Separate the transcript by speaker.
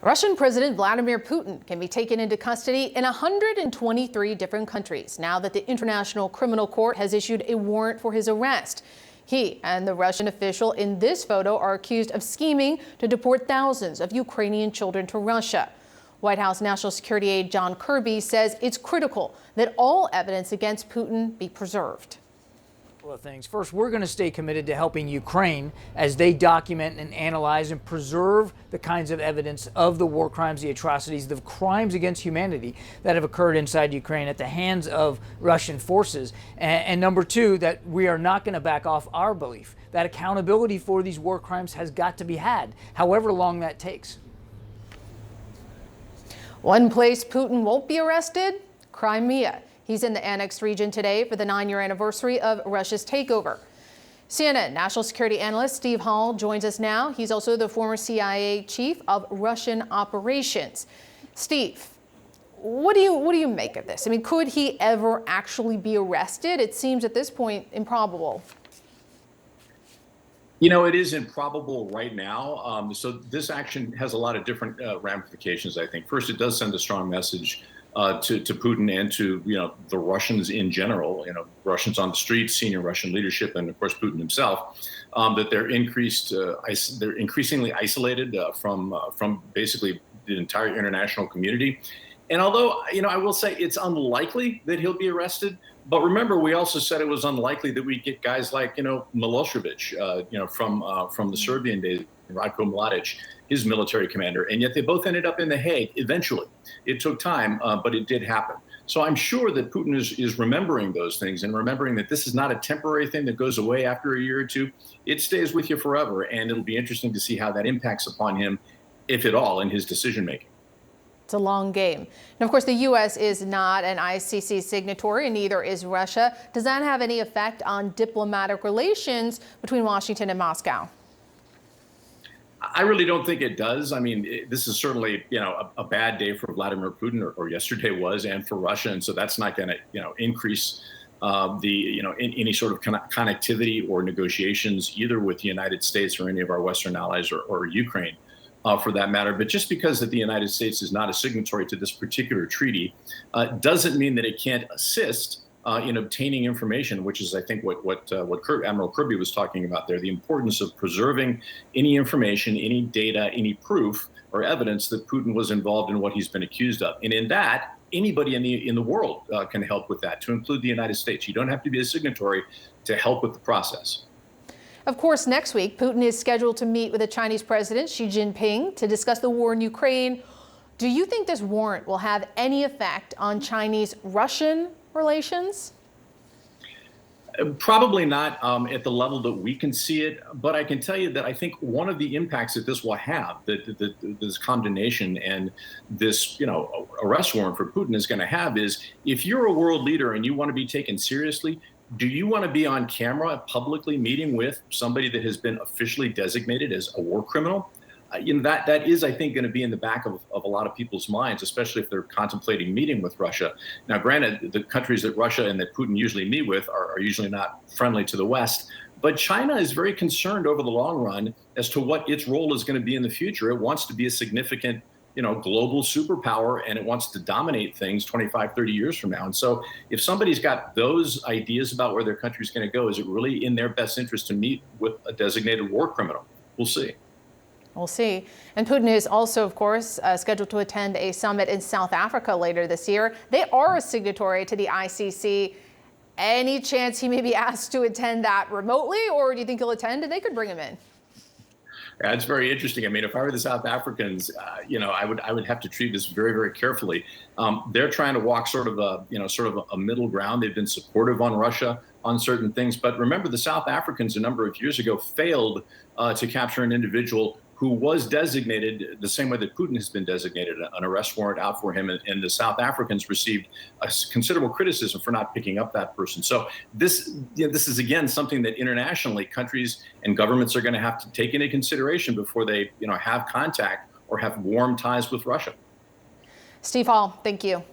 Speaker 1: Russian President Vladimir Putin can be taken into custody in 123 different countries now that the International Criminal Court has issued a warrant for his arrest. He and the Russian official in this photo are accused of scheming to deport thousands of Ukrainian children to Russia. White House National Security aide John Kirby says it's critical that all evidence against Putin be preserved.
Speaker 2: Well, things. First, we're going to stay committed to helping Ukraine as they document and analyze and preserve the kinds of evidence of the war crimes, the atrocities, the crimes against humanity that have occurred inside Ukraine at the hands of Russian forces. And number two, that we are not going to back off our belief that accountability for these war crimes has got to be had, however long that takes.
Speaker 1: One place Putin won't be arrested: Crimea. He's in the annexed region today for the 9-year anniversary of Russia's takeover. CNN national security analyst Steve Hall joins us now. He's also the former CIA chief of Russian operations. Steve, what do you make of this? I mean, could he ever actually be arrested? It seems at this point improbable.
Speaker 3: You know, it is improbable right now. So this action has a lot of different ramifications, I think. First, it does send a strong message to Putin and to, the Russians in general, Russians on the streets, senior Russian leadership, and of course Putin himself, that they're increasingly isolated from basically the entire international community. And although, I will say it's unlikely that he'll be arrested, but remember, we also said it was unlikely that we'd get guys like, Milosevic, from the Serbian days, Ratko Mladic, his military commander, and yet they both ended up in The Hague eventually. It took time, but it did happen. So I'm sure that Putin is remembering those things and remembering that this is not a temporary thing that goes away after a year or two. It stays with you forever, and it'll be interesting to see how that impacts upon him, if at all, in his decision making.
Speaker 1: It's a long game. And of course, the U.S. is not an ICC signatory, and neither is Russia. Does that have any effect on diplomatic relations between Washington and Moscow?
Speaker 3: I really don't think it does. I mean, this is certainly, a bad day for Vladimir Putin, or yesterday was, and for Russia. And so that's not going to, increase any sort of connectivity or negotiations, either with the United States or any of our Western allies or Ukraine. For that matter. But just because that the United States is not a signatory to this particular treaty doesn't mean that it can't assist in obtaining information, which is, I think, what Admiral Kirby was talking about there, the importance of preserving any information, any data, any proof or evidence that Putin was involved in what he's been accused of. And in that, anybody in the world can help with that, to include the United States. You don't have to be a signatory to help with the process.
Speaker 1: Of course, next week, Putin is scheduled to meet with the Chinese President Xi Jinping to discuss the war in Ukraine. Do you think this warrant will have any effect on Chinese-Russian relations?
Speaker 3: Probably not at the level that we can see it, but I can tell you that I think one of the impacts that this will have, that this condemnation and this, arrest warrant for Putin is going to have, is if you're a world leader and you want to be taken seriously, do you want to be on camera publicly meeting with somebody that has been officially designated as a war criminal? That is, I think, going to be in the back of a lot of people's minds, especially if they're contemplating meeting with Russia. Now, granted, the countries that Russia and that Putin usually meet with are usually not friendly to the West. But China is very concerned over the long run as to what its role is going to be in the future. It wants to be a significant global superpower, and it wants to dominate things 25, 30 years from now. And so if somebody's got those ideas about where their country's going to go, is it really in their best interest to meet with a designated war criminal? We'll see.
Speaker 1: We'll see. And Putin is also, of course, scheduled to attend a summit in South Africa later this year. They are a signatory to the ICC. Any chance he may be asked to attend that remotely, or do you think he'll attend and they could bring him in?
Speaker 3: Yeah, it's very interesting. I mean, if I were the South Africans, I would have to treat this very, very carefully. They're trying to walk sort of a middle ground. They've been supportive on Russia on certain things, but remember, the South Africans a number of years ago failed to capture an individual who was designated the same way that Putin has been designated, an arrest warrant out for him, and the South Africans received a considerable criticism for not picking up that person. So this is, again, something that internationally countries and governments are going to have to take into consideration before they have contact or have warm ties with Russia.
Speaker 1: Steve Hall, thank you.